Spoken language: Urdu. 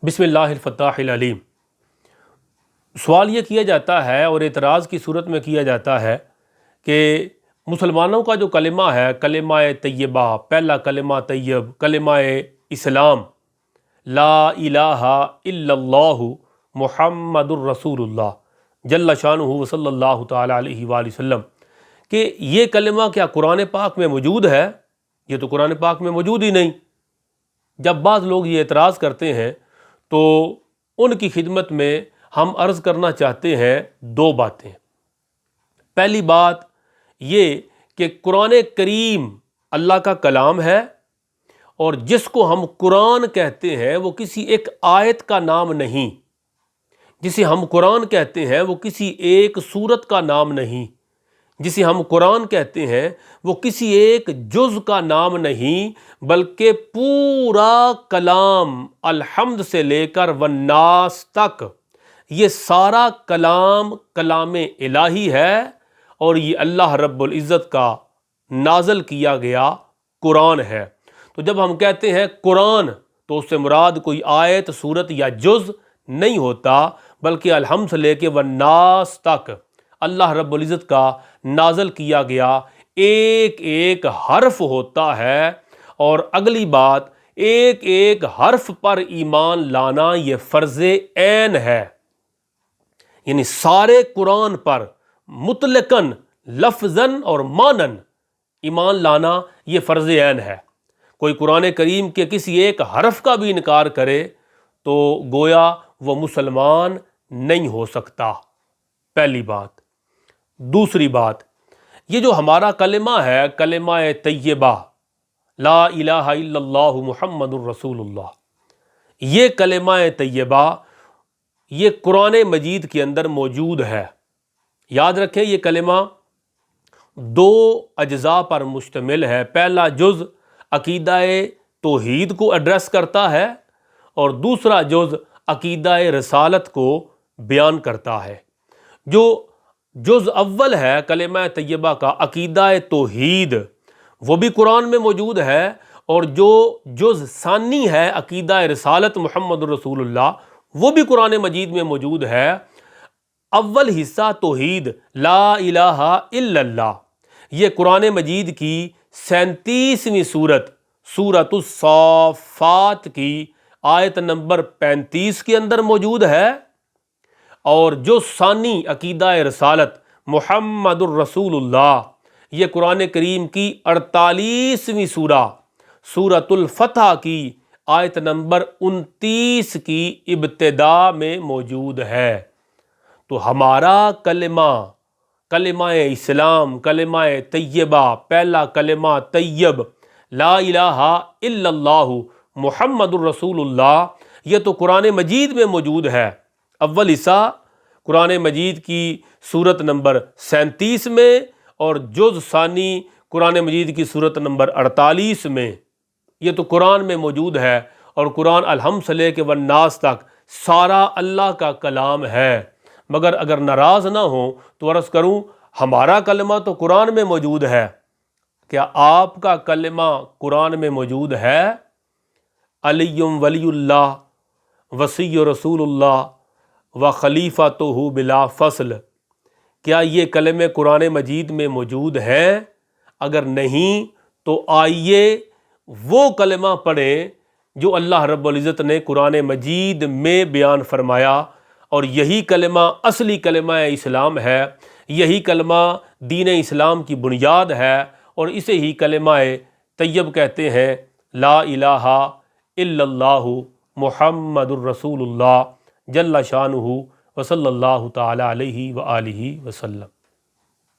بسم اللہ الفتاح العلیم۔ سوال یہ کیا جاتا ہے اور اعتراض کی صورت میں کیا جاتا ہے کہ مسلمانوں کا جو کلمہ ہے، کلمہ طیبہ، پہلا کلمہ طیب، کلمہ اسلام، لا الہ الا اللہ محمد الرسول اللہ جل شانہ وصلی اللہ تعالی علیہ وآلہ وسلم، کہ یہ کلمہ کیا قرآن پاک میں موجود ہے؟ یہ تو قرآن پاک میں موجود ہی نہیں۔ جب بعض لوگ یہ اعتراض کرتے ہیں تو ان کی خدمت میں ہم عرض کرنا چاہتے ہیں دو باتیں۔ پہلی بات یہ کہ قرآن کریم اللہ کا کلام ہے، اور جس کو ہم قرآن کہتے ہیں وہ کسی ایک آیت کا نام نہیں، جسے ہم قرآن کہتے ہیں وہ کسی ایک سورت کا نام نہیں، جسے ہم قرآن کہتے ہیں وہ کسی ایک جز کا نام نہیں، بلکہ پورا کلام الحمد سے لے کر والناس تک یہ سارا کلام کلام الہی ہے، اور یہ اللہ رب العزت کا نازل کیا گیا قرآن ہے۔ تو جب ہم کہتے ہیں قرآن تو اس سے مراد کوئی آیت، سورت یا جز نہیں ہوتا، بلکہ الحمد سے لے کے والناس تک اللہ رب العزت کا نازل کیا گیا ایک ایک حرف ہوتا ہے۔ اور اگلی بات، ایک ایک حرف پر ایمان لانا یہ فرض عین ہے، یعنی سارے قرآن پر مطلقاً لفظاً اور معناً ایمان لانا یہ فرض عین ہے۔ کوئی قرآن کریم کے کسی ایک حرف کا بھی انکار کرے تو گویا وہ مسلمان نہیں ہو سکتا، پہلی بات۔ دوسری بات، یہ جو ہمارا کلمہ ہے، کلمہ طیبہ، لا الہ الا اللہ محمد الرسول اللہ، یہ کلمہ طیبہ یہ قرآن مجید کے اندر موجود ہے۔ یاد رکھیں یہ کلمہ دو اجزاء پر مشتمل ہے۔ پہلا جز عقیدہ توحید کو ایڈریس کرتا ہے، اور دوسرا جز عقیدہ رسالت کو بیان کرتا ہے۔ جو جز اول ہے کلمہ طیبہ کا، عقیدہ توحید، وہ بھی قرآن میں موجود ہے، اور جو جز ثانی ہے عقیدہ رسالت محمد رسول اللہ، وہ بھی قرآن مجید میں موجود ہے۔ اول حصہ توحید، لا الہ الا اللہ، یہ قرآن مجید کی 37ویں سورت، سورۃ الصافات کی آیت نمبر 35 کے اندر موجود ہے، اور جو ثانی عقیدہ رسالت محمد الرسول اللہ، یہ قرآن کریم کی 48ویں سورہ، سورۃ الفتح کی آیت نمبر 29 کی ابتدا میں موجود ہے۔ تو ہمارا کلمہ، کلمہ اسلام، کلمہ طیبہ، پہلا کلمہ طیب، لا الہ الا اللہ محمد الرسول اللہ، یہ تو قرآن مجید میں موجود ہے۔ اول حصہ قرآن مجید کی سورت نمبر 37 میں، اور جز ثانی قرآن مجید کی سورت نمبر 48 میں، یہ تو قرآن میں موجود ہے۔ اور قرآن الحمد سے لے کے والناس تک سارا اللہ کا کلام ہے۔ مگر اگر ناراض نہ ہوں تو عرض کروں، ہمارا کلمہ تو قرآن میں موجود ہے، کیا آپ کا کلمہ قرآن میں موجود ہے؟ علی ولی اللہ وصی رسول اللہ و خلیفۃہ بلا فصل، کیا یہ کلمے قرآن مجید میں موجود ہیں؟ اگر نہیں تو آئیے وہ کلمہ پڑھیں جو اللہ رب العزت نے قرآن مجید میں بیان فرمایا، اور یہی کلمہ اصلی کلمہ اسلام ہے، یہی کلمہ دین اسلام کی بنیاد ہے، اور اسے ہی کلمہ طیب کہتے ہیں، لا الہ الا اللہ محمد الرسول اللہ جل شانہ وصلی اللہ تعالی علیہ وآلہ وسلم۔